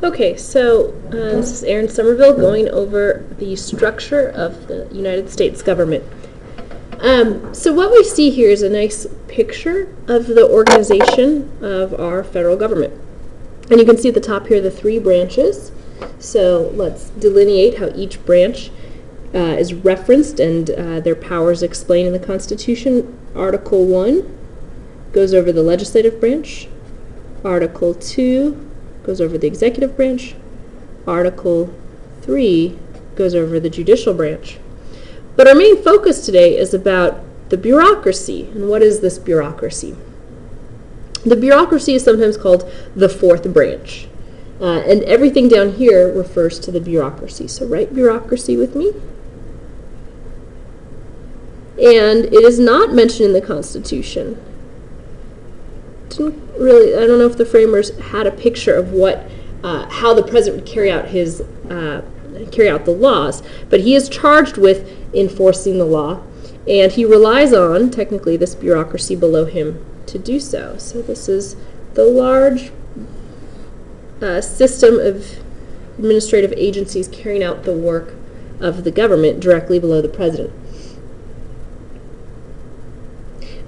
Okay, so this is Erin Somerville going over the structure of the United States government. So what we see here is a nice picture of the organization of our federal government. And you can see at the top here the three branches. So let's delineate how each branch is referenced and their powers explained in the Constitution. Article 1 goes over the legislative branch. Article 2 goes over the executive branch. Article 3 goes over the judicial branch. But our main focus today is about the bureaucracy. And what is this bureaucracy? The bureaucracy is sometimes called the fourth branch. And everything down here refers to the bureaucracy. So write bureaucracy with me. And it is not mentioned in the Constitution. I don't know if the framers had a picture of how the president would carry out the laws, but he is charged with enforcing the law, and he relies on, technically, this bureaucracy below him to do so. So this is the large system of administrative agencies carrying out the work of the government directly below the president.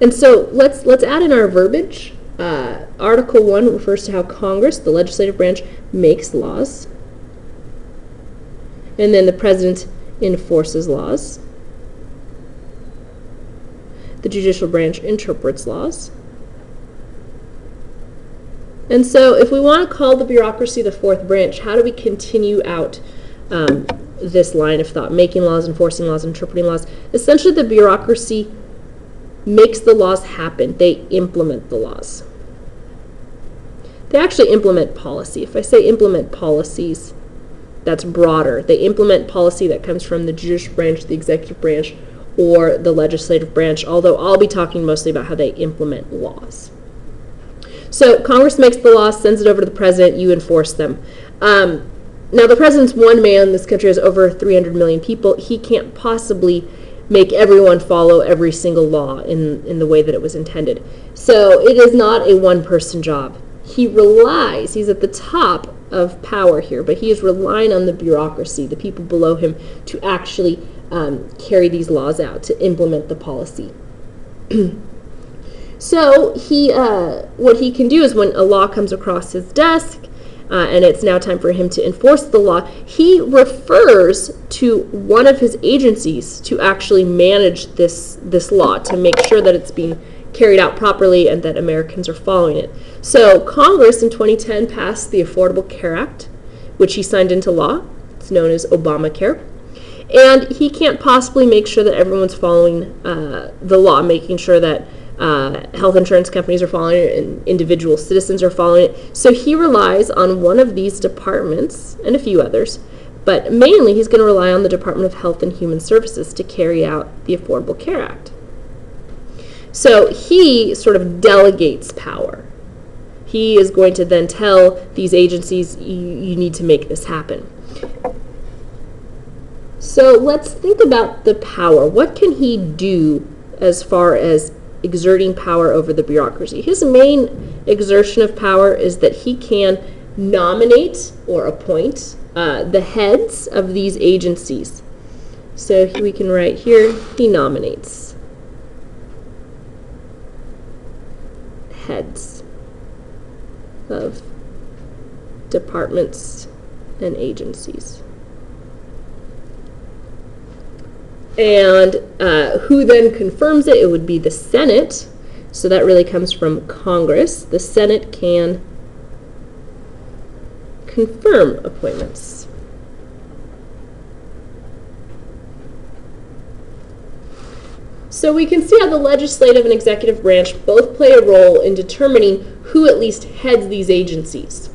And so let's add in our verbiage. Article 1 refers to how Congress, the legislative branch, makes laws. And then the president enforces laws. The judicial branch interprets laws. And so if we want to call the bureaucracy the fourth branch, how do we continue out this line of thought? Making laws, enforcing laws, interpreting laws. Essentially, the bureaucracy makes the laws happen. They implement the laws. They actually implement policy. If I say implement policies, that's broader. They implement policy that comes from the judicial branch, the executive branch, or the legislative branch, although I'll be talking mostly about how they implement laws. So Congress makes the law, sends it over to the president, you enforce them. Now the president's one man, this country has over 300 million people, he can't possibly make everyone follow every single law in the way that it was intended. So it is not a one-person job. He's at the top of power here, but he is relying on the bureaucracy, the people below him, to actually carry these laws out, to implement the policy. So what he can do is when a law comes across his desk, and it's now time for him to enforce the law, he refers to one of his agencies to actually manage this law, to make sure that it's being carried out properly and that Americans are following it. So Congress in 2010 passed the Affordable Care Act, which he signed into law. It's known as Obamacare. And he can't possibly make sure that everyone's following the law, making sure that health insurance companies are following it and individual citizens are following it. So he relies on one of these departments and a few others, but mainly he's going to rely on the Department of Health and Human Services to carry out the Affordable Care Act. So he sort of delegates power. He is going to then tell these agencies, you need to make this happen. So let's think about the power. What can he do as far as exerting power over the bureaucracy? His main exertion of power is that he can nominate or appoint the heads of these agencies. So we can write here, he nominates heads of departments and agencies. And who then confirms it? It would be the Senate. So that really comes from Congress. The Senate can confirm appointments. So we can see how the legislative and executive branch both play a role in determining who at least heads these agencies.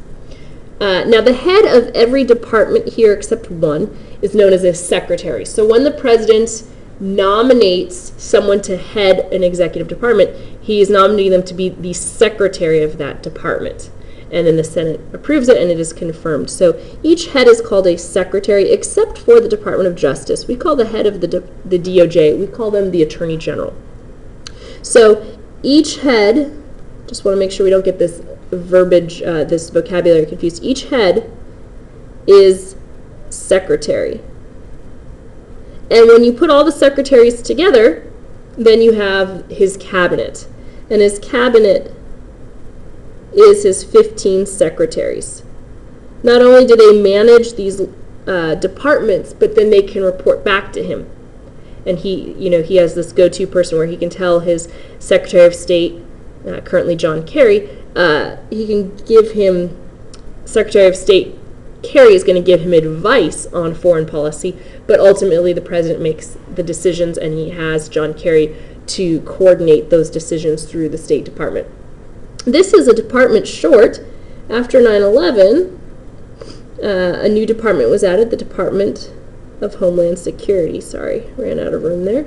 Now the head of every department here except one is known as a secretary. So when the president nominates someone to head an executive department, he is nominating them to be the secretary of that department. And then the Senate approves it and it is confirmed. So each head is called a secretary except for the Department of Justice. We call the head of the DOJ, we call them the Attorney General. So each head, just want to make sure we don't get this verbiage, this vocabulary confused, each head is secretary. And when you put all the secretaries together, then you have his cabinet. And his cabinet is his 15 secretaries. Not only do they manage these departments, but then they can report back to him. And he has this go-to person where he can tell his Secretary of State, currently John Kerry, he can give him, Secretary of State Kerry is going to give him advice on foreign policy, but ultimately the president makes the decisions, and he has John Kerry to coordinate those decisions through the State Department. This is a department short. After 9/11, a new department was added, the Department of Homeland Security. Sorry, ran out of room there.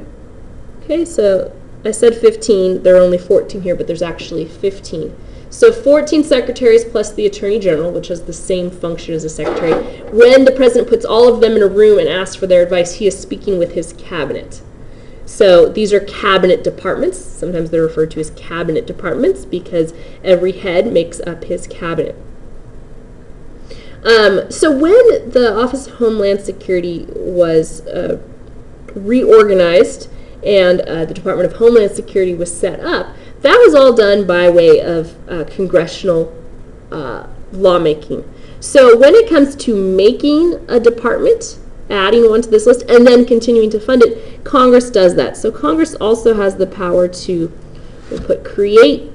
Okay, so I said 15. There are only 14 here, but there's actually 15. So 14 secretaries plus the Attorney General, which has the same function as a secretary. When the president puts all of them in a room and asks for their advice, he is speaking with his cabinet. So these are cabinet departments. Sometimes they're referred to as cabinet departments because every head makes up his cabinet. So when the Office of Homeland Security was reorganized and the Department of Homeland Security was set up, that was all done by way of congressional lawmaking. So when it comes to making a department, adding one to this list, and then continuing to fund it, Congress does that. So Congress also has the power to put create/fund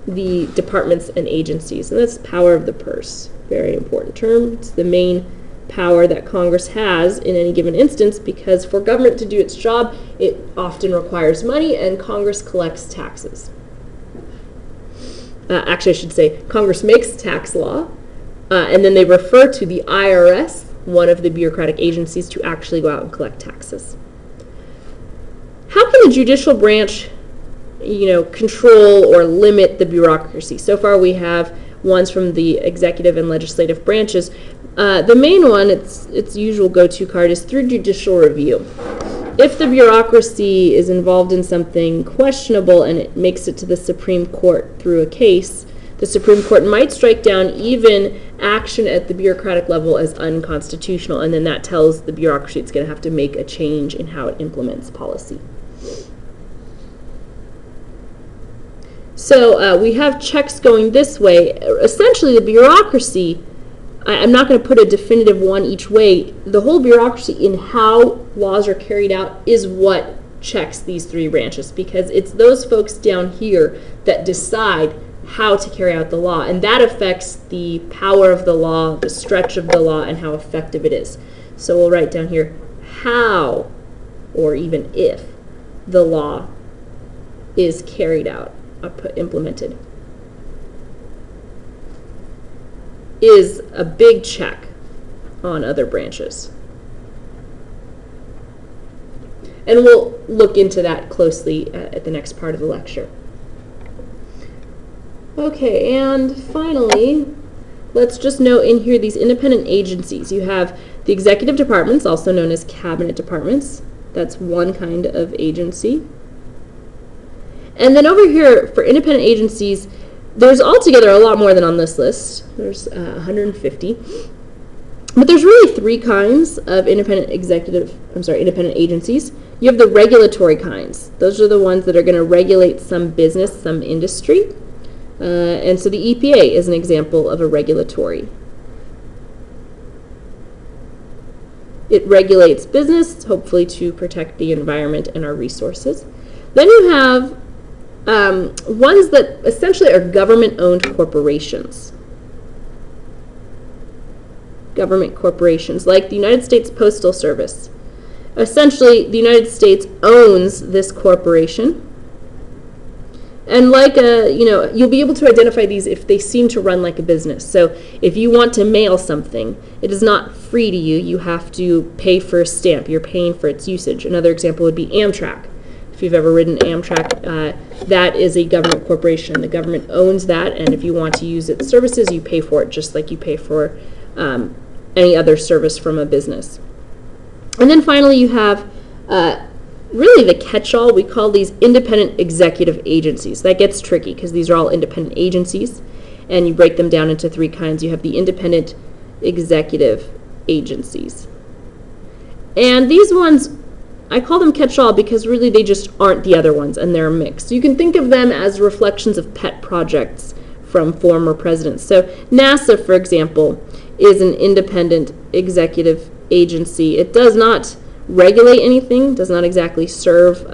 the departments and agencies. And that's power of the purse. Very important term. It's the main power that Congress has in any given instance, because for government to do its job, it often requires money, and Congress collects taxes. Actually, I should say Congress makes tax law, and then they refer to the IRS, one of the bureaucratic agencies, to actually go out and collect taxes. How can the judicial branch control or limit the bureaucracy? So far we have ones from the executive and legislative branches. The main one, its usual go-to card, is through judicial review. If the bureaucracy is involved in something questionable and it makes it to the Supreme Court through a case, the Supreme Court might strike down even action at the bureaucratic level as unconstitutional, and then that tells the bureaucracy it's going to have to make a change in how it implements policy. So we have checks going this way. Essentially, the bureaucracy, I'm not going to put a definitive one each way. The whole bureaucracy in how laws are carried out is what checks these three branches, because it's those folks down here that decide how to carry out the law, and that affects the power of the law, the stretch of the law, and how effective it is. So we'll write down here how, or even if, the law is carried out, implemented, is a big check on other branches. And we'll look into that closely at the next part of the lecture. Okay, and finally, let's just note in here these independent agencies. You have the executive departments, also known as cabinet departments. That's one kind of agency. And then over here, for independent agencies, there's altogether a lot more than on this list. There's 150. But there's really three kinds of independent agencies. You have the regulatory kinds. Those are the ones that are going to regulate some business, some industry. And so the EPA is an example of a regulatory. It regulates business, hopefully to protect the environment and our resources. Then you have ones that essentially are government-owned corporations. Government corporations, like the United States Postal Service. Essentially, the United States owns this corporation. And you'll be able to identify these if they seem to run like a business. So if you want to mail something, it is not free to you. You have to pay for a stamp. You're paying for its usage. Another example would be Amtrak. If you've ever ridden Amtrak, that is a government corporation. The government owns that, and if you want to use its services, you pay for it just like you pay for any other service from a business. And then finally, you have really the catch-all, we call these independent executive agencies. That gets tricky because these are all independent agencies, and you break them down into three kinds. You have the independent executive agencies. And these ones, I call them catch-all because really they just aren't the other ones, and they're a mix. You can think of them as reflections of pet projects from former presidents. So NASA, for example, is an independent executive agency. It does not regulate anything, does not exactly serve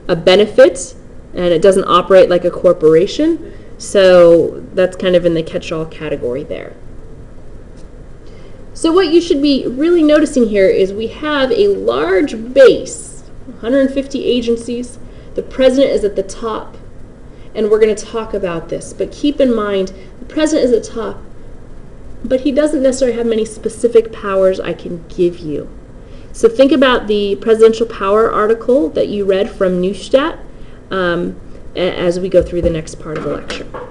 a benefit, and it doesn't operate like a corporation. So that's kind of in the catch-all category there. So what you should be really noticing here is we have a large base, 150 agencies. The president is at the top, and we're going to talk about this. But keep in mind, the president is at the top, but he doesn't necessarily have many specific powers I can give you. So think about the presidential power article that you read from Neustadt as we go through the next part of the lecture.